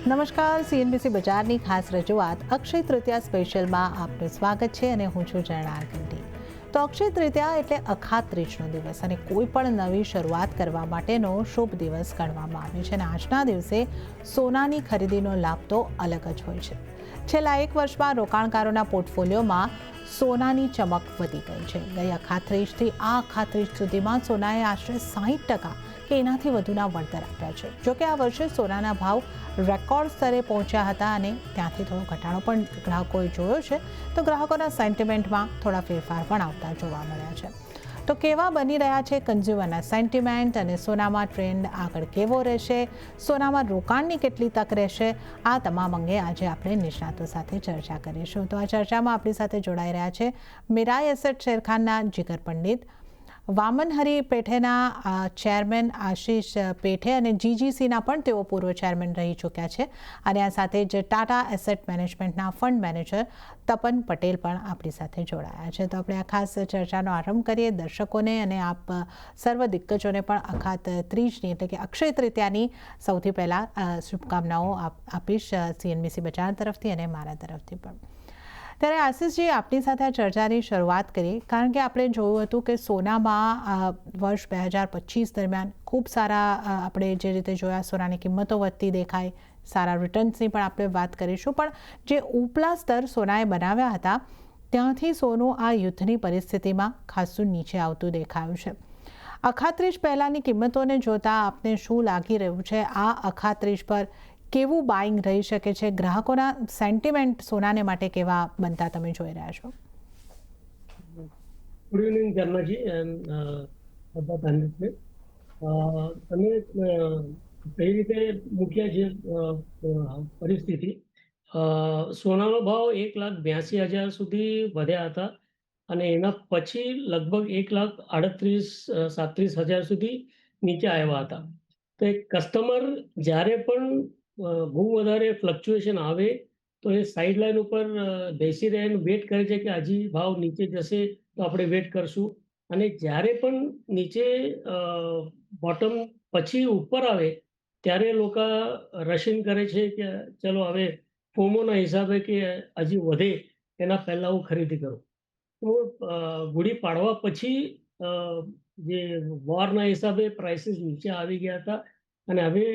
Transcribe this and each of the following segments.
નમસ્કાર, સીએનબીસી બજારની ખાસ રજૂઆત અક્ષય તૃતીયા સ્પેશિયલમાં આપનું સ્વાગત છે અને હું છું જર્નાર ઘંટી. તો અક્ષય તૃતીયા એટલે અખાત ત્રીજનો દિવસ અને કોઈ પણ નવી શરૂઆત કરવા માટેનો શુભ દિવસ ગણવામાં આવે છે અને આજના દિવસે સોનાની ખરીદીનો લાભ તો અલગ જ હોય છે. છેલ્લા એક વર્ષમાં રોકાણકારોના પોર્ટફોલિયોમાં સોનાની ચમક વધી ગઈ છે. ગઈ અખાત્રીજથી આ અખાત્રીજ સુધીમાં સોનાએ આશરે 60% કે એનાથી વધુના વળતર આપ્યા છે. જોકે આ વર્ષે સોનાના ભાવ રેકોર્ડ સ્તરે પહોંચ્યા હતા અને ત્યાંથી થોડો ઘટાડો પણ ગ્રાહકોએ જોયો છે. તો ગ્રાહકોના સેન્ટિમેન્ટમાં થોડા ફેરફાર પણ આવતા જોવા મળ્યા છે. તો કેવા બની રહ્યા છે કન્ઝ્યુમરના સેન્ટિમેન્ટ અને સોનામાં ટ્રેન્ડ આગળ કેવો રહેશે, સોનામાં રોકાણની કેટલી તક રહેશે, આ તમામ અંગે આજે આપણે નિષ્ણાતો સાથે ચર્ચા કરીશું. તો આ ચર્ચામાં આપણી સાથે જોડાઈ રહ્યા છે મીરાઈ એસેટ શેરખાનના જીગર પંડિત, વામનહરી પેઠેના ચેરમેન આશીષ પેઠે અને જીજીસીના પણ તેઓ પૂર્વ ચેરમેન રહી ચૂક્યા છે અને આ સાથે જ ટાટા એસેટ મેનેજમેન્ટના ફંડ મેનેજર તપન પટેલ પણ આપણી સાથે જોડાયા છે. તો આપણે આ ખાસ ચર્ચાનો આરંભ કરીએ. દર્શકોને અને આપ સર્વ દિગ્ગજોને પણ અખાત ત્રીજની એટલે કે અક્ષય તૃતીયાની સૌથી પહેલાં શુભકામનાઓ આપીશ સીએનબીસી બજાર તરફથી અને મારા તરફથી પણ. ત્યારે આશીષજી, આપની સાથે આ ચર્ચાની શરૂઆત કરી કારણ કે આપણે જોયું હતું કે સોનામાં વર્ષ 2025 દરમિયાન ખૂબ સારા આપણે જે રીતે જોયા સોનાની કિંમતો વધતી દેખાય, સારા રિટર્ન્સની પણ આપણે વાત કરીશું, પણ જે ઉપલા સ્તર સોનાએ બનાવ્યા હતા ત્યાંથી સોનું આ યુદ્ધની પરિસ્થિતિમાં ખાસું નીચે આવતું દેખાયું છે. અખાત્રીજ પહેલાંની કિંમતોને જોતાં આપને શું લાગી રહ્યું છે? આ અખાત્રીજ પર કેવું બાઇંગ રહી શકે છે? ગ્રાહકોના સેન્ટિમેન્ટ સોનાને માટે કેવા બનતા તમે જોઈ રહ્યા છો? ગુડ ઇવનિંગ જર્નાજી એન્ડ બધા પેનલિસ્ટને. તમે કઈ રીતે મૂક્યા છે પરિસ્થિતિ, સોનાનો ભાવ 1,82,000 સુધી વધ્યા હતા અને એના પછી લગભગ 1,38,000-37,000 સુધી નીચે આવ્યા હતા. તો એક કસ્ટમર જ્યારે પણ બહુ વધારે ફ્લક્ચ્યુએશન આવે તો એ સાઇડ લાઇન ઉપર બેસી રહે અને વેટ કરે છે કે હજી ભાવ નીચે જશે તો આપણે વેટ કરશું. અને જ્યારે પણ નીચે બોટમ પછી ઉપર આવે ત્યારે લોકો રશિંગ કરે છે કે ચલો હવે ફોમોના હિસાબે કે હજી વધે એના પહેલાં હું ખરીદી કરું. તો ગુડી પાડવા પછી જે વોરના હિસાબે પ્રાઇસીસ નીચે આવી ગયા હતા અને હવે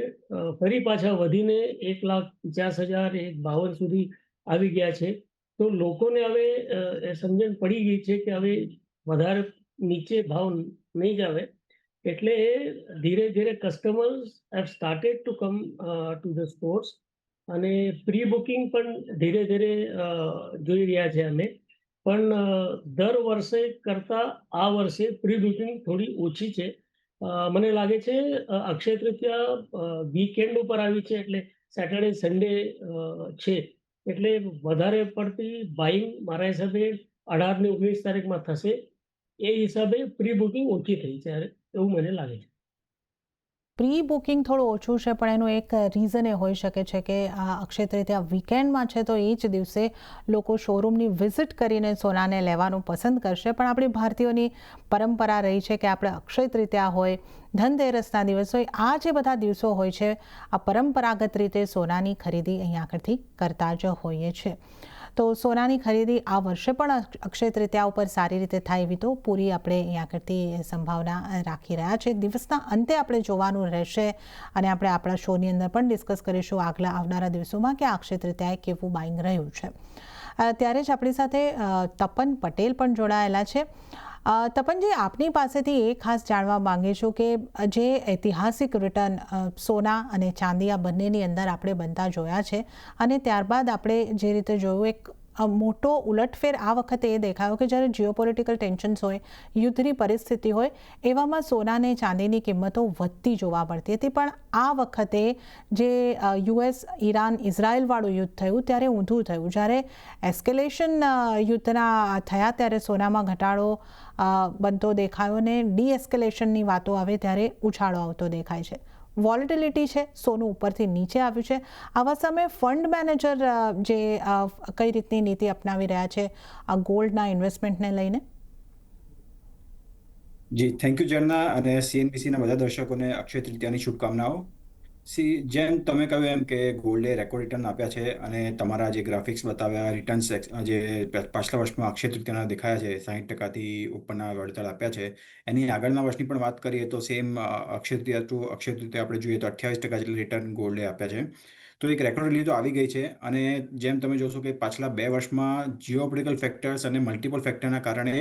ફરી પાછા વધીને 1,50,000 1,52 સુધી આવી ગયા છે. તો લોકોને હવે સમજણ પડી ગઈ છે કે હવે વધારે નીચે ભાવ નહીં જ આવે, એટલે ધીરે ધીરે customers have started to come to the stores અને પ્રી બુકિંગ પણ ધીરે ધીરે જોઈ રહ્યા છે અમે. પણ દર વર્ષે કરતાં આ વર્ષે પ્રી બુકિંગ થોડી ઓછી છે. મને લાગે છે અક્ષય તૃતીયા વીકેન્ડ ઉપર આવી છે એટલે સેટરડે સન્ડે છે એટલે વધારે પડતી બાઇંગ મારા હિસાબે 18 ને 19 તારીખમાં થશે. એ હિસાબે પ્રી બુકિંગ ઓછી થઈ છે એવું મને લાગે છે. પ્રી બુકિંગ થોડું ઓછું છે, પણ એનું એક રીઝન એ હોઈ શકે છે કે આ અક્ષય તૃતીયા વીકેન્ડમાં છે તો એ જ દિવસે લોકો શોરૂમની વિઝિટ કરીને સોનાને લેવાનું પસંદ કરશે. પણ આપણી ભારતીયોની પરંપરા રહી છે કે આપણે અક્ષય તૃતીયા હોય, ધનતેરસના દિવસ હોય, આ જે બધા દિવસો હોય છે આ પરંપરાગત રીતે સોનાની ખરીદી અહીંયા આગળથી કરતા જ હોઈએ છીએ. તો સોનાની ખરીદી આ વર્ષે પણ અક્ષય તૃતીયા ઉપર સારી રીતે થાય એવી તો પૂરી આપણે અહીંયા આગળથી સંભાવના રાખી રહ્યા છે. દિવસના અંતે આપણે જોવાનું રહેશે અને આપણે આપણા શોની અંદર પણ ડિસ્કસ કરીશું આવનારા દિવસોમાં કે અક્ષય તૃતીયાએ કેવું બાઇંગ રહ્યું છે. ત્યારે જ આપણી સાથે તપન પટેલ પણ જોડાયેલા છે. તપનજી, આપની પાસેથી એ ખાસ જાણવા માંગીશું કે જે ઐતિહાસિક રિટર્ન સોના અને ચાંદી આ બંનેની અંદર આપણે બનતા જોયા છે અને ત્યારબાદ આપણે જે રીતે જોયું એક મોટો ઉલટફેર આ વખતે એ દેખાયો કે જ્યારે જીઓપોલિટિકલ ટેન્શન્સ હોય, યુદ્ધની પરિસ્થિતિ હોય, એવામાં સોના અને ચાંદીની કિંમતો વધતી જોવા મળતી હતી. પણ આ વખતે જે યુએસ ઈરાન ઇઝરાયલવાળું યુદ્ધ થયું ત્યારે ઊંધું થયું. જ્યારે એસ્કેલેશન યુદ્ધના થયા ત્યારે સોનામાં ઘટાડો બનતો દેખાયો ને ડીએસ્કેલેશનની વાતો આવે ત્યારે ઉછાળો આવતો દેખાય છે. વોલેટિલિટી છે, સોનું ઉપરથી નીચે આવ્યું છે. આવા સમયે ફંડ મેનેજર જે કઈ રીતની નીતિ અપનાવી રહ્યા છે આ ગોલ્ડના ઇન્વેસ્ટમેન્ટને લઈને? જી, થેન્ક યુ જર્ના અને સીએનબીસીના બધા દર્શકોને અક્ષય તૃતીયાની શુભકામનાઓ. જેમ તમે કહ્યું એમ કે ગોલ્ડે રેકોર્ડ રિટર્ન આપ્યા છે અને તમારા જે ગ્રાફિક્સ બતાવ્યા રિટર્ન્સ જે પાછલા વર્ષમાં અક્ષય તૃતીયાના દેખાયા છે 60%થી ઉપરના વળતર આપ્યા છે, એની આગળના વર્ષની પણ વાત કરીએ તો સેમ અક્ષય તૃતીયા ટુ અક્ષય તૃતીયા આપણે જોઈએ તો 28% જેટલું રિટર્ન ગોલ્ડે આપ્યા છે. તો એક રેકોર્ડ વેલ્યુ તો આવી ગઈ છે. અને જેમ તમે જોશો કે પાછલા 2 વર્ષમાં જીઓપોલિટિકલ ફેક્ટર્સ અને મલ્ટિપલ ફેક્ટરના કારણે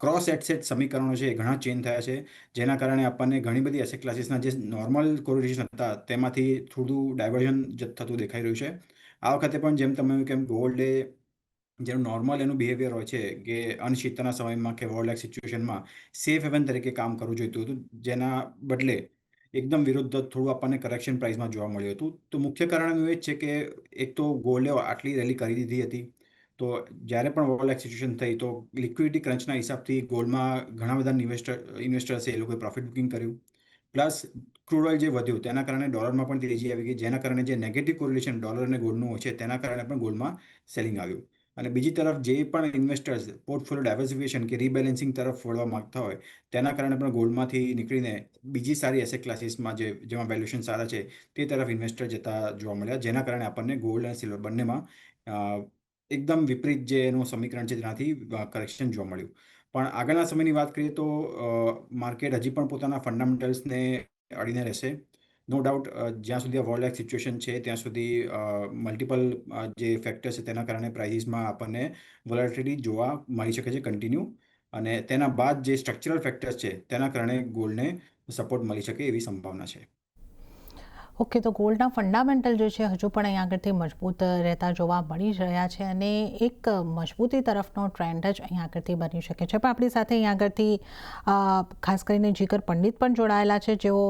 ક્રોસ એટસેટ સમીકરણો છે એ ઘણા ચેન્જ થયા છે, જેના કારણે આપણને ઘણી બધી એસેટ ક્લાસીસના જે નોર્મલ કોરિલેશન હતા તેમાંથી થોડું ડાયવર્ઝન થતું દેખાઈ રહ્યું છે. આ વખતે પણ જેમ તમે કહ્યું કેમ ગોલ્ડે જેનું નોર્મલ એનું બિહેવિયર હોય છે કે અનિશ્ચિતતાના સમયમાં કે વોર લાઇક સિચ્યુએશનમાં સેફ હેવન તરીકે કામ કરવું જોઈતું હતું, જેના બદલે એકદમ વિરુદ્ધ થોડું આપણને કરેક્શન પ્રાઇસમાં જોવા મળ્યું હતું. તો મુખ્ય કારણ એનું એ જ છે કે એક તો ગોલ્ડે આટલી રેલી કરી દીધી હતી, તો જ્યારે પણ વોર લાઇક સિચ્યુએશન થઈ તો લિક્વિડિટી ક્રંચના હિસાબથી ગોલ્ડમાં ઘણા બધા ઇન્વેસ્ટર્સે એ લોકોએ પ્રોફિટ બુકિંગ કર્યું. પ્લસ ક્રૂડ ઓઇલ જે વધ્યું તેના કારણે ડોલરમાં પણ તેજી આવી ગઈ, જેના કારણે જે નેગેટિવ કોરિલેશન ડોલર અને ગોલ્ડનું હોય છે તેના કારણે પણ ગોલ્ડમાં સેલિંગ આવ્યું. અને બીજી તરફ જે પણ ઇન્વેસ્ટર્સ પોર્ટફોલિયો ડાયવર્સિફિકેશન કે રીબેલેન્સિંગ તરફ વળવા માંગતા હોય તેના કારણે પણ ગોલ્ડમાંથી નીકળીને બીજી સારી એસેટ ક્લાસીસમાં જેમાં વેલ્યુએશન સારા છે તે તરફ ઇન્વેસ્ટર જતા જોવા મળ્યા, જેના કારણે આપણને ગોલ્ડ અને સિલ્વર બંનેમાં એકદમ વિપરીત જે એનું સમીકરણ છે તેનાથી કરેક્શન જોવા મળ્યું. પણ આગળના સમયની વાત કરીએ તો માર્કેટ હજી પણ પોતાના ફંડામેન્ટલ્સને અડીને રહેશે. નો ડાઉટ જ્યાં સુધી આ વોર લાઇક સિચ્યુએશન છે ત્યાં સુધી મલ્ટિપલ જે ફેક્ટર્સ છે તેના કારણે પ્રાઇસીસમાં આપણને વોલેટિલિટી જોવા મળી શકે છે કન્ટિન્યુ. અને તેના બાદ જે સ્ટ્રક્ચરલ ફેક્ટર્સ છે તેના કારણે ગોલ્ડને સપોર્ટ મળી શકે એવી સંભાવના છે. ઓકે, તો ગોલ્ડના ફંડામેન્ટલ જે છે હજુ પણ અહીં આગળથી મજબૂત રહેતા જોવા મળી રહ્યા છે અને એક મજબૂતી તરફનો ટ્રેન્ડ જ અહીં આગળથી બની શકે છે. પણ આપણી સાથે અહીં આગળથી ખાસ કરીને જીગર પંડિત પણ જોડાયેલા છે, જેઓ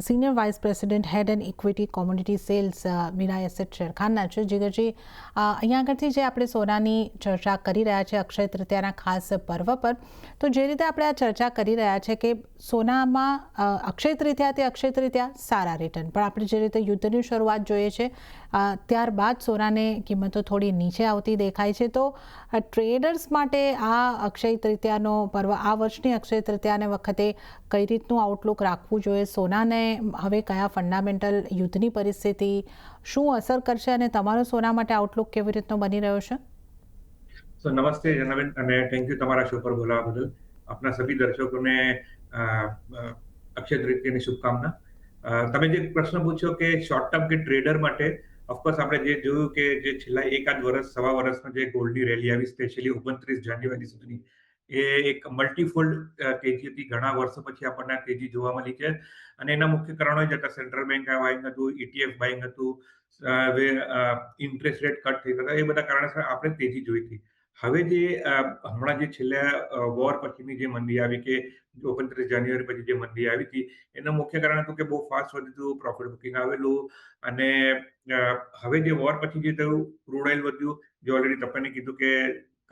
senior vice president head and equity commodity sales Mirae asset શેરખાનના છે. જીગરજી, અહીં આગળથી જે આપણે સોનાની ચર્ચા કરી રહ્યા છે અક્ષય તૃતીયાના ખાસ પર્વ પર, તો જે રીતે આપણે આ ચર્ચા કરી રહ્યા છે કે સોનામાં અક્ષય તૃતીયા સારા રિટર્ન, પણ આપણે જે રીતે યુદ્ધની શરૂઆત જોઈએ છે ત્યારબાદ સોનાની કિંમતો થોડી નીચે આવતી દેખાય છે. તો ટ્રેડર્સ માટે આ અક્ષય તૃતીયાનો પર્વ, આ વર્ષની અક્ષય તૃતીયાને વખતે કઈ રીતનું આઉટલુક રાખવું જોઈએ? સોનાને હવે કયા ફંડામેન્ટલ યુદ્ધની પરિસ્થિતિ શું અસર કરશે અને તમારો સોના માટે આઉટલુક કેવી રીતનો બની રહ્યો છે? તો નમસ્તે જનાબેન, અને થેન્ક યુ તમારા શો પર બોલાવવા બદલ. આપના સભી દર્શકોને અક્ષય તૃતીયાની શુભકામના. તમે જે પ્રશ્ન પૂછ્યો કે શોર્ટ ટર્મ કે ટ્રેડર માટે, ઓફકોર્સ આપણે જે જોયું કે જે છેલ્લા એકાદ વર્ષ સવા વર્ષમાં જે ગોલ્ડની રેલી આવી, સ્પેશિયલી 29 જાન્યુઆરી સુધીની, એ એક મલ્ટીફોલ્ડ તેજી હતી. ઘણા વર્ષો પછી આપણને તેજી જોવા મળી છે અને એના મુખ્ય કારણો જ હતા. સેન્ટ્રલ બેંક બાઇંગ હતું, ETF બાઇંગ હતું, ઇન્ટરેસ્ટ રેટ કટ થઈ ગયા, એ બધા કારણસર આપણે તેજી જોઈ હતી. હવે જે હમણાં જે છેલ્લા વોર પછીની જે મંદી આવી, કે 29 જાન્યુઆરી પછી જે મંદી આવી હતી, એનું મુખ્ય કારણ હતું કે બહુ ફાસ્ટ વધ્યું હતું, પ્રોફિટ બુકિંગ આવેલું. અને હવે જે વોર પછી જે થયું, ક્રૂડ ઓઇલ વધ્યું, જે ઓલરેડી તપને કીધું કે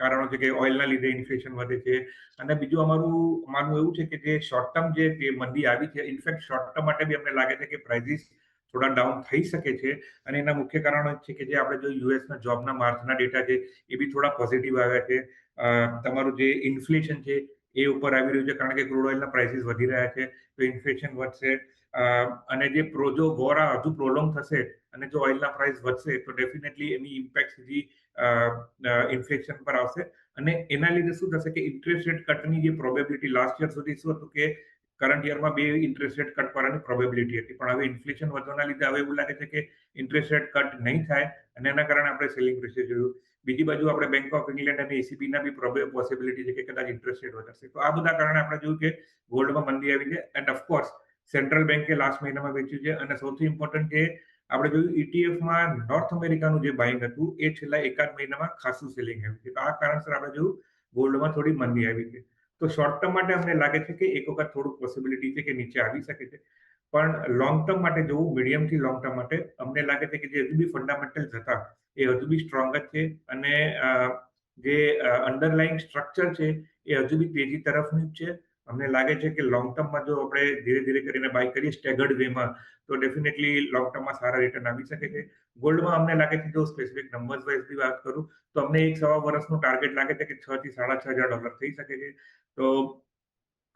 કારણો છે કે ઓઇલના લીધે ઇન્ફ્લેશન વધે છે. અને બીજું અમારું માનવું એવું છે કે જે શોર્ટ ટર્મ જે મંદી આવી છે, ઇનફેક્ટ શોર્ટ ટર્મ માટે બી અમને લાગે છે કે પ્રાઇસીસ થોડા ડાઉન થઈ શકે છે. અને એના મુખ્ય કારણો છે કે જે આપણે જો યુએસના જોબના માર્ચના ડેટા છે એ બી થોડા પોઝિટિવ આવ્યા છે. તમારું જે ઇન્ફ્લેશન છે એ ઉપર આવી રહ્યું છે, કારણ કે ક્રૂડ ઓઇલના પ્રાઇસીસ વધી રહ્યા છે, તો ઇન્ફ્લેશન વધશે. અને જે જો વોર હજુ પ્રોલોંગ થશે અને જો ઓઇલના પ્રાઇસ વધશે તો ડેફિનેટલી એની ઇમ્પેક્ટ સીધી ઇન્ફ્લેશન પર આવશે. અને એના લીધે શું થશે કે ઇન્ટરેસ્ટ રેટ કટની જે પ્રોબેબિલિટી, લાસ્ટ યર સુધી શું હતું કે કરંટ યરમાં 2 ઇન્ટરેસ્ટ રેટ કટ કરવાની પ્રોબેબિલિટી હતી, પણ હવે ઇન્ફ્લેશન વધવાના લીધે હવે એવું લાગે છે કે ઇન્ટરેસ્ટ રેટ કટ નહીં થાય અને એના કારણે આપણે સેલિંગ પ્રેશર જોયું. બીજી બાજુ આપણે બેંક ઓફ ઇંગ્લેન્ડ અને ECBના બી પોસિબિલિટી છે કે કદાચ ઇન્ટરેસ્ટ રેટ વધારશે. તો આ બધા કારણે આપણે જોયું કે ગોલ્ડમાં મંદી આવી છે. એન્ડ ઓફકોર્સ સેન્ટ્રલ બેંકે લાસ્ટ મહિનામાં વેચ્યું છે. અને સૌથી ઇમ્પોર્ટન્ટ કે આપણે જોયું ETFમાં નોર્થ અમેરિકાનું જે બાઇંગ હતું એ છેલ્લા એકાદ મહિનામાં ખાસું સેલિંગ આવ્યું છે. તો આ કારણસર આપણે જોયું ગોલ્ડમાં થોડી મંદી આવી છે. તો શોર્ટ ટર્મ માટે અમને લાગે છે કે એક વખત થોડુંક પોસિબિલિટી છે કે નીચે આવી શકે છે. પણ લોંગ ટર્મ માટે જોવું, મીડિયમથી લોંગ ટર્મ માટે અમને લાગે છે કે જે હજુ બી ફંડામેન્ટલ્સ હતા એ હજુ બી સ્ટ્રોંગ જ છે. અને જે અંડરલાઇંગ સ્ટ્રક્ચર છે એ હજુ બી તેજી તરફનું જ છે. અમને લાગે છે કે લોંગ ટર્મમાં જો આપણે ધીરે ધીરે કરીને બાય કરીએ સ્ટેગર્ડ વેમાં, તો ડેફિનેટલી લોંગ ટર્મમાં સારા રિટર્ન આવી શકે છે. ગોલ્ડમાં અમને લાગે છે, જો સ્પેસિફિક નંબર્સ વાઇઝ બી વાત કરું તો અમને એક સવા વર્ષનું ટાર્ગેટ લાગે છે કે $6,000 થી $6,500 થઈ શકે છે. તો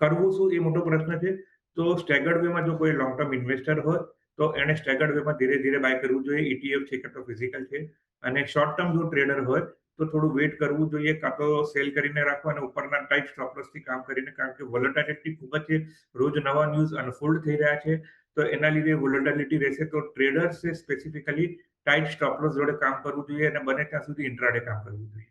કરવું શું એ મોટો પ્રશ્ન છે. તો સ્ટેગર્ડ વેમાં જો કોઈ લોંગ ટર્મ ઇન્વેસ્ટર હોય તો એણે સ્ટેગર્ડ વેમાં ધીરે ધીરે બાય કરવું જોઈએ. ETF છે કે તો ફિઝિકલ છે. અને શોર્ટ ટર્મ જો ટ્રેડર હોય તો થોડું વેઇટ કરવું જોઈએ, કાં તો સેલ કરીને રાખવા અને ઉપરના ટાઈટ સ્ટોપ લોસથી કામ કરીને, કારણ કે વોલેટિલિટી ખૂબ જ છે. રોજ નવા ન્યૂઝ અનફોલ્ડ થઈ રહ્યા છે, તો એના લીધે વોલેટિલિટી રહેશે. તો ટ્રેડર્સે સ્પેસિફિકલી ટાઈટ સ્ટોપ લોસ જોડે કામ કરવું જોઈએ અને બને ત્યાં સુધી ઇન્ટ્રાડે કામ કરવું જોઈએ.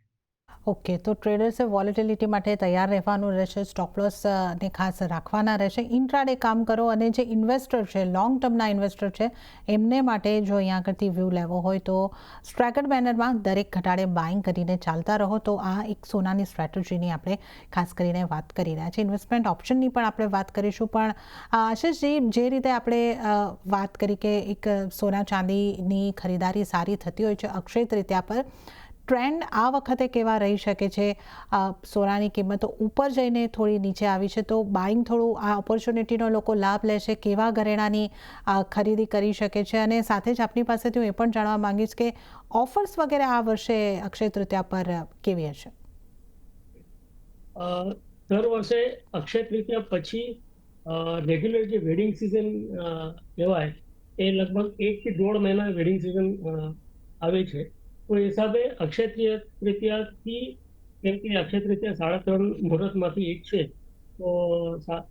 ઓકે, તો ટ્રેડર્સે વોલેટિલિટી માટે તૈયાર રહેવાનું રહેશે, સ્ટોપ લોસ ને ખાસ રાખવાના રહેશે, ઇન્ટ્રાડે કામ કરો. અને જે ઇન્વેસ્ટર છે, લોંગ ટર્મના ઇન્વેસ્ટર છે, એમને માટે જો અહીંયા આગળથી વ્યૂ લેવો હોય તો સ્ટ્રેગર્ડ બેનરમાં દરેક ઘટાડે બાઇંગ કરીને ચાલતા રહો. તો આ એક સોનાની સ્ટ્રેટેજીની આપણે ખાસ કરીને વાત કરી રહ્યા છીએ. ઇન્વેસ્ટમેન્ટ ઓપ્શનની પણ આપણે વાત કરીશું. પણ આશીષજી, જે રીતે આપણે વાત કરી કે એક સોના ચાંદીની ખરીદારી સારી થતી હોય છે અક્ષય તૃતીયા પર, ટ્રેન્ડ આ વખતે કેવા રહી શકે છે? સોનાની કિંમતો ઉપર જઈને થોડી નીચે આવી છે, તો બાઇંગ થોડું આ ઓપોર્ચ્યુનિટીનો લોકો લાભ લેશે, કેવા ઘરેણાની ખરીદી કરી શકે છે? અને સાથે જ આપની પાસેથી હું એ પણ જાણવા માંગીશ કે ઓફર્સ વગેરે આ વર્ષે અક્ષય તૃતીયા પર કેવી હશે? દર વર્ષે અક્ષય તૃતીયા પછી રેગ્યુલર જે વેડિંગ સિઝન કહેવાય એ લગભગ 1 થી 1.5 મહિના વેડિંગ સિઝન આવે છે. તો એ હિસાબે અક્ષય તૃતીયાથી, કેમ કે અક્ષય તૃતીયા 3.5 મુહૂર્તમાંથી એક છે, તો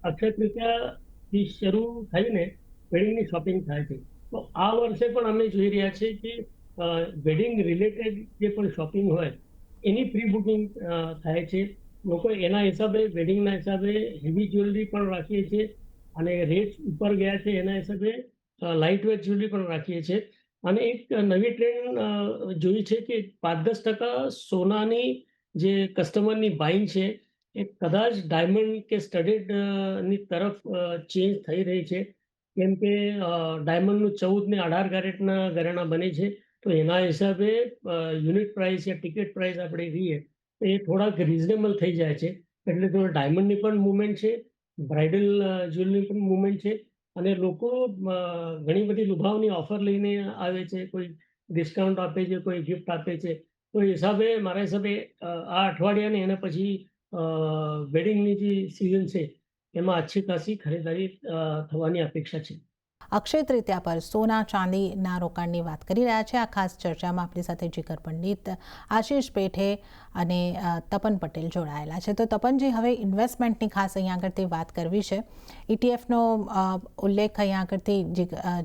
અક્ષય તૃતીયાથી શરૂ થઈને વેડિંગની શોપિંગ થાય છે. તો આ વર્ષે પણ અમે જોઈ રહ્યા છીએ કે વેડિંગ રિલેટેડ જે પણ શોપિંગ હોય એની પ્રી બુકિંગ થાય છે. લોકો એના હિસાબે, વેડિંગના હિસાબે હેવી જ્વેલરી પણ રાખીએ છીએ અને રેટ ઉપર ગયા છે એના હિસાબે લાઇટ વેટ જ્વેલરી પણ રાખીએ છીએ. અને એક નવી ટ્રેન્ડ જોઈ છે કે 5-10% સોનાની જે કસ્ટમરની બાઇંગ છે એ કદાચ ડાયમંડ કે સ્ટડેડ ની તરફ ચેન્જ થઈ રહી છે. કેમ કે ડાયમંડનું 14 ને 18 કેરેટના ઘરેણા બને છે, તો એના હિસાબે યુનિટ પ્રાઇસ યા ટિકિટ પ્રાઇસ આપણે રહીએ તો એ થોડાક રિઝનેબલ થઈ જાય છે. એટલે તો ડાયમંડની પણ મૂવમેન્ટ છે, બ્રાઇડલ જ્વેલરી પણ મૂવમેન્ટ છે. અને લોકો ઘણી બધી લુભાવની ઓફર લઈને આવે છે, કોઈ ડિસ્કાઉન્ટ આપે છે, કોઈ ગિફ્ટ આપે છે. તો એ હિસાબે મારા હિસાબે આ અઠવાડિયાની અને પછી વેડિંગની જે સિઝન છે એમાં अच्छी ખાસી ખરીદારી થવાની અપેક્ષા છે. અક્ષય તૃતીયા પર સોના ચાંદીના રોકાણની વાત કરી રહ્યા છે. આ ખાસ ચર્ચામાં આપણી સાથે જીગર પંડિત, આશીષ પેઠે અને તપન પટેલ જોડાયેલા છે. તો તપનજી, હવે ઇન્વેસ્ટમેન્ટની ખાસ અહીંયા આગળથી વાત કરવી છે. ETF ઉલ્લેખ અહીંયા આગળથી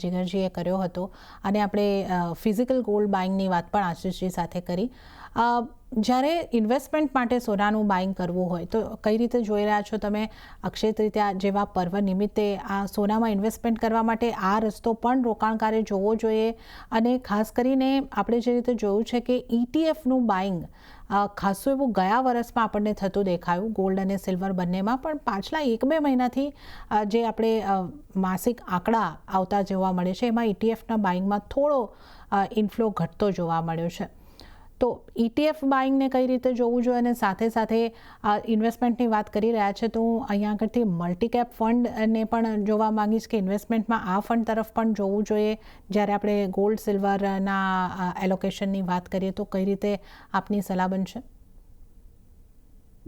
જીગરજીએ કર્યો હતો અને આપણે ફિઝિકલ ગોલ્ડ બાઇંગની વાત પણ આશીષજી સાથે કરી. જ્યારે ઇન્વેસ્ટમેન્ટ માટે સોનાનું બાઇંગ કરવું હોય તો કઈ રીતે જોઈ રહ્યા છો તમે અક્ષય તૃતીયા જેવા પર્વ નિમિત્તે આ સોનામાં ઇન્વેસ્ટમેન્ટ કરવા માટે આ રસ્તો પણ રોકાણકારે જોવો જોઈએ? અને ખાસ કરીને આપણે જે રીતે જોયું છે કે ETFનું બાઇંગ ખાસું એવું ગયા વર્ષમાં આપણને થતું દેખાયું, ગોલ્ડ અને સિલ્વર બંનેમાં, પણ પાછલા 1-2 મહિનાથી જે આપણે માસિક આંકડા આવતા જોવા મળે છે એમાં ETFના બાઇંગમાં થોડો ઇન્ફ્લો ઘટતો જોવા મળ્યો છે. તો ETF બાઇંગને કઈ રીતે જોવું જોઈએ? અને સાથે સાથે ઇન્વેસ્ટમેન્ટની વાત કરી રહ્યા છે તો હું અહીંયા આગળથી મલ્ટીકેપ ફંડને પણ જોવા માંગીશ કે ઇન્વેસ્ટમેન્ટમાં આ ફંડ તરફ પણ જોવું જોઈએ જ્યારે આપણે ગોલ્ડ સિલ્વરના એલોકેશનની વાત કરીએ, તો કઈ રીતે આપની સલાહ બનશે?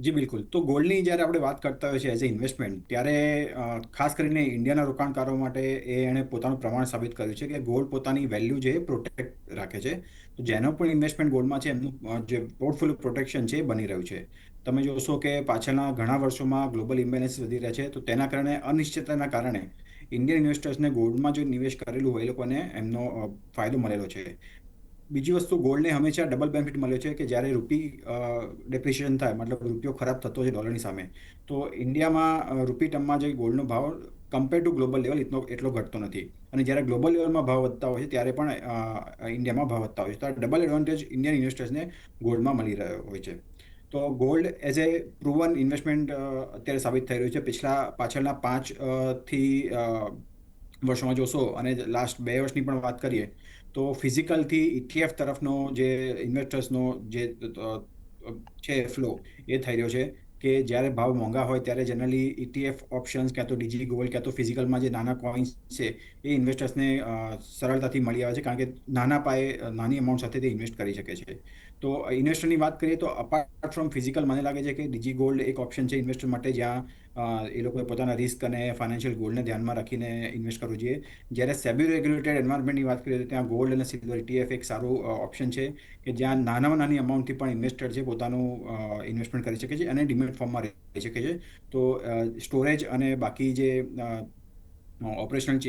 જી બિલકુલ. તો ગોલ્ડની જ્યારે આપણે વાત કરતા હોય છે એઝ એ ઇન્વેસ્ટમેન્ટ, ત્યારે ખાસ કરીને ઇન્ડિયાના રોકાણકારો માટે એણે પોતાનું પ્રમાણ સાબિત કર્યું છે કે ગોલ્ડ પોતાની વેલ્યુ જે પ્રોટેક્ટ રાખે છે. તો જેનો પણ ઇન્વેસ્ટમેન્ટ ગોલ્ડમાં છે એમનું જે પોર્ટફોલિયો પ્રોટેક્શન છે એ બની રહ્યું છે. તમે જોશો કે પાછળના ઘણા વર્ષોમાં ગ્લોબલ ઇમ્બેલેન્સ વધી રહ્યા છે, તો તેના કારણે અનિશ્ચિતતાના કારણે ઇન્ડિયન ઇન્વેસ્ટર્સને ગોલ્ડમાં જો નિવેશ કરેલું હોય એ લોકોને એમનો ફાયદો મળેલો છે. બીજી વસ્તુ, ગોલ્ડને હંમેશા ડબલ બેનિફિટ મળ્યો છે કે જ્યારે રૂપી ડેપ્રિસિએશન થાય, મતલબ રૂપિયો ખરાબ થતો છે ડોલરની સામે, તો ઇન્ડિયામાં રૂપી ટર્મમાં જે ગોલ્ડનો ભાવ કમ્પેર ટુ ગ્લોબલ લેવલ એટલો ઘટતો નથી. અને જ્યારે ગ્લોબલ લેવલમાં ભાવ વધતા હોય છે ત્યારે પણ ઇન્ડિયામાં ભાવ વધતા હોય છે. તો આ ડબલ એડવાન્ટેજ ઇન્ડિયન ઇન્વેસ્ટર્સને ગોલ્ડમાં મળી રહ્યો હોય છે. તો gold as a proven investment અત્યારે સાબિત થઈ રહ્યું છે. પાછળના 5 વર્ષોમાં જોશો અને લાસ્ટ 2 વર્ષની પણ વાત કરીએ તો ફિઝિકલથી ETF તરફનો જે ઇન્વેસ્ટર્સનો જે છે ફ્લો એ થઈ રહ્યો છે કે જ્યારે ભાવ મોંઘા હોય ત્યારે જનરલી ETF ઓપ્શન્સ ક્યાં તો ડીજી ગોલ્ડ ક્યાં તો ફિઝિકલમાં જે નાના કોઇન્સ છે એ ઇન્વેસ્ટર્સને સરળતાથી મળી આવે છે, કારણ કે નાના પાયે નાની અમાઉન્ટ સાથે તે ઇન્વેસ્ટ કરી શકે છે. તો ઇન્વેસ્ટરની વાત કરીએ તો અપાર્ટ ફ્રોમ ફિઝિકલ મને લાગે છે કે ડીજી ગોલ્ડ એક ઓપ્શન છે ઇન્વેસ્ટર માટે, જ્યાં એ લોકોએ પોતાના રિસ્ક અને ફાઇનાન્શિયલ ગોલને ધ્યાનમાં રાખીને ઇન્વેસ્ટ કરવું જોઈએ. જ્યારે સેબી રેગ્યુલેટેડ એન્વાયરમેન્ટની વાત કરીએ તો ત્યાં ગોલ્ડ અને સિલ્વર ETF એક સારું ઓપ્શન છે કે જ્યાં નાનામાં નાની અમાઉન્ટથી પણ ઇન્વેસ્ટર છે પોતાનું ઇન્વેસ્ટમેન્ટ કરી શકે છે અને ડિમેટ ફોર્મમાં રહી શકે છે. તો સ્ટોરેજ અને બાકી જે ઓપરેશનલ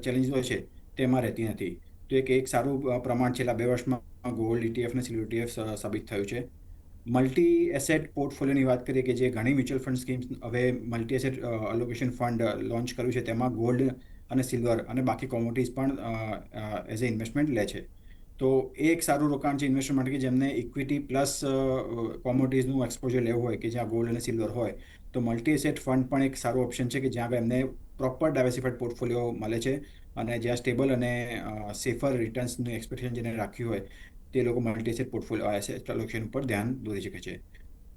ચેલેન્જીસ હોય છે તેમાં રહેતી નથી. તો એક સારું પ્રમાણ છેલ્લા 2 વર્ષમાં ગોલ્ડ ETF અને સિલ્વર ETF સાબિત થયું છે. મલ્ટી એસેટ પોર્ટફોલિયોની વાત કરીએ કે જે ઘણી મ્યુચ્યુઅલ ફંડ સ્કીમ્સ હવે multi asset allocation fund launch કર્યું છે, તેમાં ગોલ્ડ અને સિલ્વર અને બાકી કોમોડિટીઝ પણ એઝ એ ઇન્વેસ્ટમેન્ટ લે છે. તો એ એક સારું રોકાણ છે ઇન્વેસ્ટર માટે કે જેમને ઇક્વિટી પ્લસ કોમોડિટીઝનું એક્સપોઝર લેવું હોય કે જ્યાં ગોલ્ડ અને સિલ્વર હોય, તો મલ્ટી એસેટ ફંડ પણ એક સારો ઓપ્શન છે કે જ્યાં આગળ એમને પ્રોપર ડાયવર્સિફાઈડ પોર્ટફોલિયો મળે છે અને જ્યાં સ્ટેબલ અને સેફર રિટર્ન્સનું એક્સપેક્ટેશન જેને રાખ્યું હોય તે લોકો multi asset portfolio asset allocation ઉપર ધ્યાન દોરી શકે છે.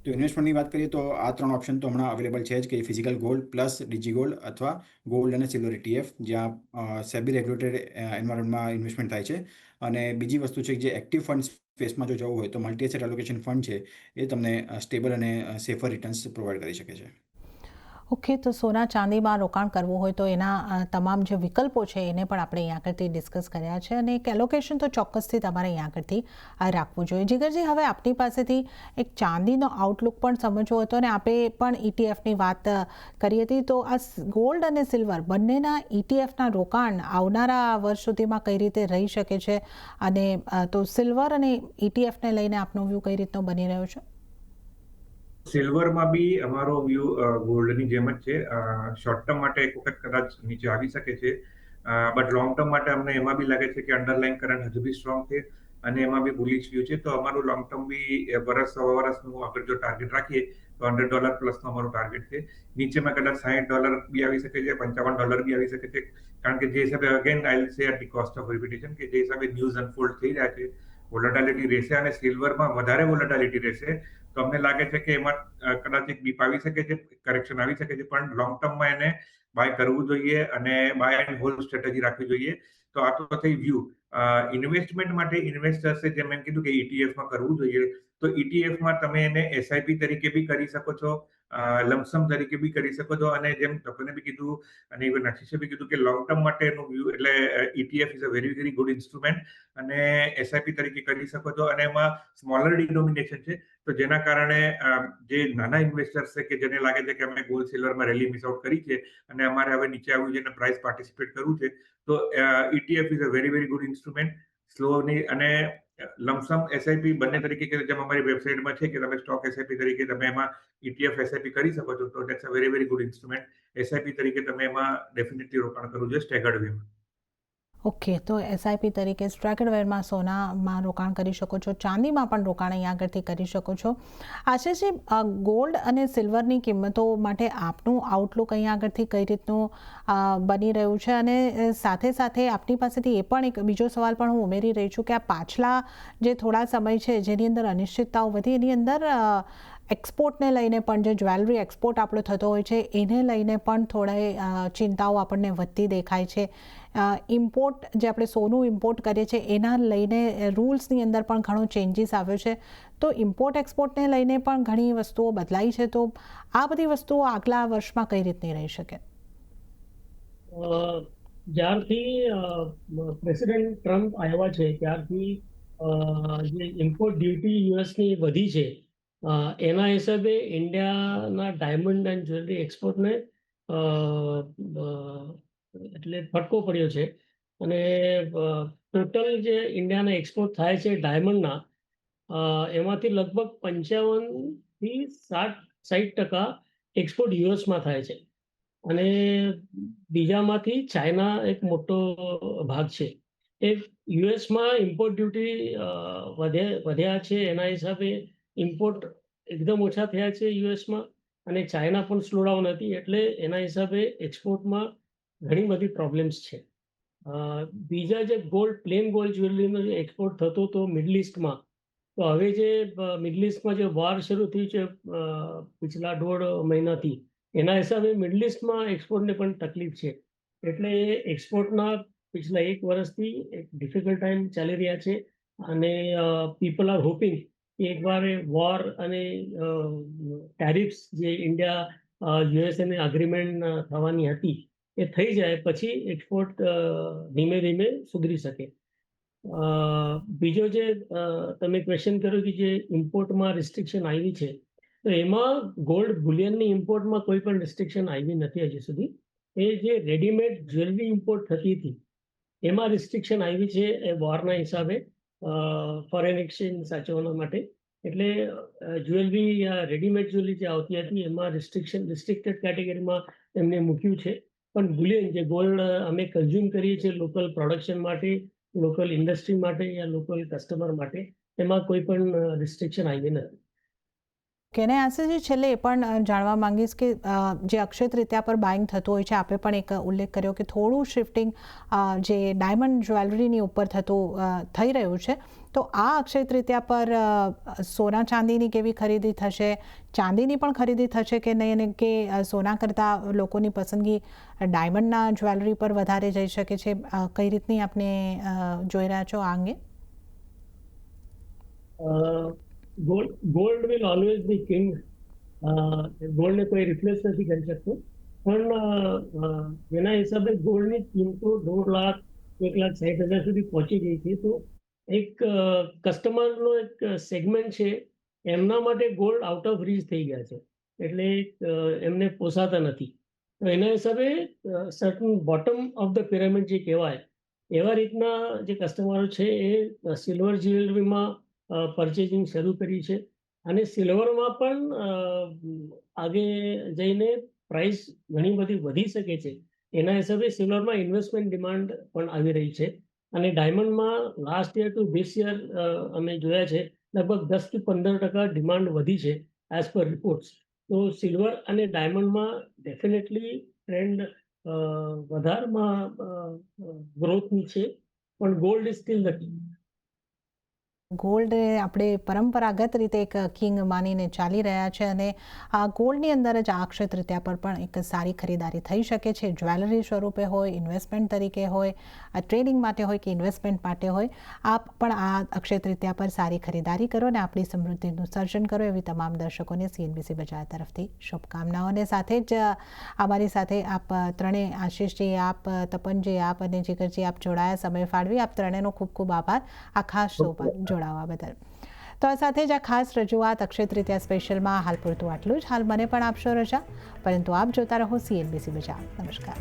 તો ઇન્વેસ્ટમેન્ટની વાત કરીએ તો આ 3 ઓપ્શન તો હમણાં અવેલેબલ છે જ કે physical gold plus Digi gold અથવા ગોલ્ડ અને સિલ્વર ETF જ્યાં સેબી રેગ્યુલેટેડ એન્વાયરમેન્ટમાં ઇન્વેસ્ટમેન્ટ થાય છે. અને બીજી વસ્તુ છે કે જે એક્ટિવ ફંડ સ્પેસમાં જો જવું હોય તો મલ્ટી એસેટ એલોકેશન ફંડ છે એ તમને સ્ટેબલ અને સેફર રિટર્ન્સ પ્રોવાઈડ કરી શકે છે. ઓકે, તો સોના ચાંદીમાં રોકાણ કરવું હોય તો એના તમામ જે વિકલ્પો છે એને પણ આપણે અહીંયા આગળથી ડિસ્કસ કર્યા છે અને એક એલોકેશન તો ચોક્કસથી તમારે અહીંયા આગળથી રાખવું જોઈએ. જીગરજી, હવે આપની પાસેથી એક ચાંદીનો આઉટલુક પણ સમજવો હતો અને આપણે પણ ETFની વાત કરી હતી. તો આ ગોલ્ડ અને સિલ્વર બંનેના ETFના રોકાણ આવનારા વર્ષ સુધીમાં કઈ રીતે રહી શકે છે અને તો સિલ્વર અને ETFને લઈને આપનો વ્યૂ કઈ રીતનો બની રહ્યો છે? સિલ્વરમાં બી અમારો વ્યૂ ગોલ્ડની જેમ જ છે. શોર્ટ ટર્મ માટે એક વખત કદાચ નીચે આવી શકે છે, બટ લોંગ ટર્મ માટે અમને એમાં બી લાગે છે કે અંડરલાઇન કરંટ હજુ બી સ્ટ્રોંગ છે અને એમાં બી બુલિશ વ્યૂ છે. તો અમારું લોંગ ટર્મ બી સવા વર્ષનું આપણે જો ટાર્ગેટ રાખીએ તો $100 પ્લસનો અમારું ટાર્ગેટ છે. નીચેમાં કદાચ $60 બી આવી શકે છે, $55 બી આવી શકે છે, કારણ કે જે હિસાબે again I will say at the cost of repetition કે જે હિસાબે ન્યૂઝ અનફોલ્ડ થઈ રહ્યા છે, વોલેટિલિટી રહેશે અને સિલ્વરમાં વધારે વોલેટિલિટી રહેશે. તો અમને લાગે છે કે એમાં કદાચ એક ડીપ આવી શકે છે, કરેક્શન આવી શકે છે, પણ લોંગ ટર્મમાં એને બાય કરવું જોઈએ અને બાય એન્ડ હોલ્ડ સ્ટ્રેટેજી રાખવી જોઈએ. તો આ તો થઈ વ્યૂ. ઇન્વેસ્ટમેન્ટ માટે ઇન્વેસ્ટર્સે જેમ એમ કીધું કે ETFમાં કરવું જોઈએ, તો ETFમાં તમે એને SIP તરીકે બી કરી શકો છો, લમસમ તરીકે બી કરી શકો છો, અને જેમ તપને બી કીધું અને ઇવન આશીષે બી કીધું કે લોંગ ટર્મ માટેનું વ્યૂ એટલે ETF is a very very good instrument અને SIP તરીકે કરી શકો છો અને એમાં સ્મોલર ડિનોમિનેશન છે. તો જેના કારણે જે નાના ઇન્વેસ્ટર્સ છે કે જેને લાગે છે કે અમે ગોલ્ડ સિલ્વરમાં રેલી મિસ આઉટ કરી છે અને અમારે હવે નીચે આવ્યું છે અને પ્રાઇસ પાર્ટિસિપેટ કરવું છે, તો ETF is a very very good instrument. સ્લોની અને લમસમ SIP બંને તરીકે જેમ અમારી વેબસાઇટમાં છે કે તમે સ્ટોક SIP તરીકે તમે એમાં ETF SIP કરી શકો છો, તો that's a very very good instrument. SIP તરીકે તમે એમાં ડેફિનેટલી રોકાણ કરવું જોઈએ સ્ટેગર્ડ વેમાં. ઓકે, તો SIP તરીકે સ્ટ્રેગર્ડ વેરમાં સોનામાં રોકાણ કરી શકો છો, ચાંદીમાં પણ રોકાણ અહીંયા આગળથી કરી શકો છો. આશીષજી, ગોલ્ડ અને સિલ્વરની કિંમતો માટે આપનું આઉટલુક અહીંયા આગળથી કઈ રીતનું બની રહ્યું છે અને સાથે સાથે આપની પાસેથી એ પણ એક બીજો સવાલ પણ હું ઉમેરી રહી છું કે આ પાછલા જે થોડા સમય છે જેની અંદર અનિશ્ચિતતાઓ વધી એની અંદર એક્સપોર્ટને લઈને પણ જે જ્વેલરી એક્સપોર્ટ આપણો થતો હોય છે એને લઈને પણ થોડા ચિંતાઓ આપણને વધતી દેખાય છે. ઇમ્પોર્ટ જે આપણે સોનું ઇમ્પોર્ટ કરીએ છીએ એના લઈને રૂલ્સની અંદર પણ ઘણો ચેન્જીસ આવ્યો છે. તો ઇમ્પોર્ટ એક્સપોર્ટને લઈને પણ ઘણી વસ્તુઓ બદલાઈ છે. તો આ બધી વસ્તુઓ આગલા વર્ષમાં કઈ રીતની રહી શકે? જ્યારથી પ્રેસિડેન્ટ ટ્રમ્પ આવ્યા છે ત્યારથી જે ઇમ્પોર્ટ ડ્યુટી યુએસની વધી છે, એના હિસાબે ઇન્ડિયાના ડાયમંડ એન્ડ જ્વેલરી એક્સપોર્ટને એટલે ફટકો પડ્યો છે અને ટોટલ જે ઇન્ડિયાના એક્સપોર્ટ થાય છે ડાયમંડના, એમાંથી લગભગ 55 થી 60% એક્સપોર્ટ યુએસમાં થાય છે અને બીજામાંથી ચાઇના એક મોટો ભાગ છે. એ યુએસમાં ઇમ્પોર્ટ ડ્યુટી વધ્યા છે, એના હિસાબે ઇમ્પોર્ટ એકદમ ઓછા થયા છે યુએસમાં અને ચાઇના પણ સ્લોડાઉન હતી, એટલે એના હિસાબે એક્સપોર્ટમાં ઘણી બધી પ્રોબ્લેમ્સ છે. બીજા જે પ્લેન ગોલ્ડ જ્વેલરીનો જે એક્સપોર્ટ થતો હતો મિડલ ઇસ્ટમાં, તો હવે જે મિડલ ઇસ્ટમાં જે વોર શરૂ થયું છે પિછલા 1.5 મહિનાથી, એના હિસાબે મિડલ ઇસ્ટમાં એક્સપોર્ટને પણ તકલીફ છે. એટલે એક્સપોર્ટના પિછલા 1 વર્ષથી એક ડિફિકલ્ટ ટાઈમ ચાલી રહ્યા છે અને પીપલ આર હોપિંગ કે એકવાર વોર અને ટેરિફ્સ જે ઇન્ડિયા યુએસએની અગ્રીમેન્ટ થવાની હતી એ થઈ જાય પછી એક્સપોર્ટ ધીમે ધીમે સુધરી શકે. બીજો જે તમે ક્વેશ્ચન કર્યો કે જે ઇમ્પોર્ટમાં રિસ્ટ્રિક્શન આવી છે, તો એમાં ગોલ્ડ બુલિયનની ઇમ્પોર્ટમાં કોઈ પણ રિસ્ટ્રિક્શન આવી નથી હજી સુધી. એ જે રેડીમેડ જ્વેલરી ઇમ્પોર્ટ થતી હતી એમાં રિસ્ટ્રિક્શન આવી છે એ વોરના હિસાબે ફોરેન એક્સચેન્જ સાચવવા માટે. એટલે જ્વેલરી રેડીમેડ જ્વેલરી જે આવતી હતી એમાં રિસ્ટ્રિક્ટેડ કેટેગરીમાં એમને મૂક્યું છે. પણ બુલિયન જે ગોલ્ડ અમે કન્ઝ્યુમ કરીએ છીએ લોકલ પ્રોડક્શન માટે, લોકલ ઇન્ડસ્ટ્રી માટે યા લોકલ કસ્ટમર માટે, એમાં કોઈ પણ રિસ્ટ્રિક્શન આવી નથી. કેને આશીષજી, છેલ્લે એ પણ જાણવા માંગીશ કે જે અક્ષય તૃતીયા પર બાઇંગ થતું હોય છે, આપે પણ એક ઉલ્લેખ કર્યો કે થોડું શિફ્ટિંગ જે ડાયમંડ જ્વેલરીની ઉપર થઈ રહ્યું છે, તો આ અક્ષય તૃતીયા પર સોના ચાંદીની કેવી ખરીદી થશે, ચાંદીની પણ ખરીદી થશે કે નહીં, અને કે સોના કરતાં લોકોની પસંદગી ડાયમંડના જ્વેલરી પર વધારે જઈ શકે છે, કઈ રીતની આપને જોઈ રહ્યા છો આ અંગે? Gold will always be king. ગોલ્ડને કોઈ રિપ્લેસ નથી કરી શકતું. પણ એના હિસાબે ગોલ્ડની કિંમતો 1.5 લાખ 1,60,000 સુધી પહોંચી ગઈ છે. તો એક કસ્ટમરનો એક સેગમેન્ટ છે, એમના માટે ગોલ્ડ આઉટ ઓફ રીચ થઈ ગયા છે, એટલે એમને પોસાતા નથી. તો એના હિસાબે certain bottom of the pyramid જે કહેવાય એવા રીતના જે કસ્ટમરો છે એ સિલ્વર જ્વેલરીમાં પરચેઝિંગ શરૂ કરી છે. અને સિલ્વરમાં પણ આગે જઈને પ્રાઇસ ઘણી બધી વધી શકે છે. એના હિસાબે સિલ્વરમાં ઇન્વેસ્ટમેન્ટ ડિમાન્ડ પણ આવી રહી છે. અને ડાયમંડમાં last year to this year અમે જોયા છે લગભગ 10 થી 15% ડિમાન્ડ વધી છે એઝ પર રિપોર્ટ્સ. તો સિલ્વર અને ડાયમંડમાં ડેફિનેટલી ટ્રેન્ડ વધારમાં ગ્રોથની છે, પણ gold is still the king. Gold આપણે પરંપરાગત રીતે એક કિંગ માનીને ચાલી રહ્યા છે, અને આ ગોલ્ડની અંદર જ આ અક્ષય તૃતીયા પર પણ એક સારી ખરીદારી થઈ શકે છે. જ્વેલરી સ્વરૂપે હોય, ઇન્વેસ્ટમેન્ટ તરીકે હોય, ટ્રેડિંગ માટે હોય કે ઇન્વેસ્ટમેન્ટ માટે હોય, આપ પણ આ અક્ષય તૃતીયા પર સારી ખરીદારી કરો અને આપણી સમૃદ્ધિનું સર્જન કરો, એવી તમામ દર્શકોને CNBC બજાર તરફથી શુભકામનાઓ. અને સાથે જ અમારી સાથે આપ ત્રણેય, આશીષજી આપ, તપનજી આપ અને જીગરજી આપ જોડાયા, સમય ફાળવી, આપ ત્રણેયનો ખૂબ ખૂબ આભાર આ ખાસ શો પર જોડાવા બદલ. તો આ સાથે જ આ ખાસ રજૂઆત અક્ષય તૃતીયા સ્પેશિયલમાં હાલ પૂરતું આટલું જ. હાલ મને પણ આપશો રજા, પરંતુ આપ જોતા રહો CNBC બજાર. નમસ્કાર.